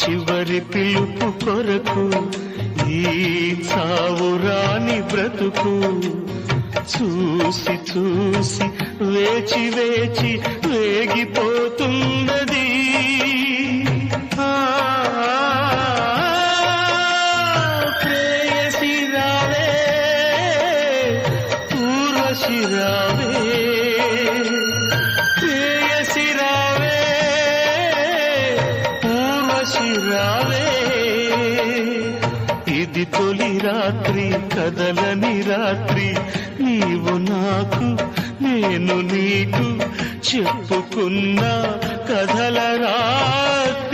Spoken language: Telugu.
చివరి పిలుపు కొరకు ఈ చావురాని బ్రతుకు చూసి చూసి వేచి వేచి వేగిపోతున్నది. ప్రేయసి రావే, ఊర్వశి రావే, ప్రేయసి రావే, ఊర్వశి రావే. ఇది తొలి రాత్రి, కదలని రాత్రి, నీవు నాకు నేను నీకు చెప్పుకున్న కథల రాత్రి.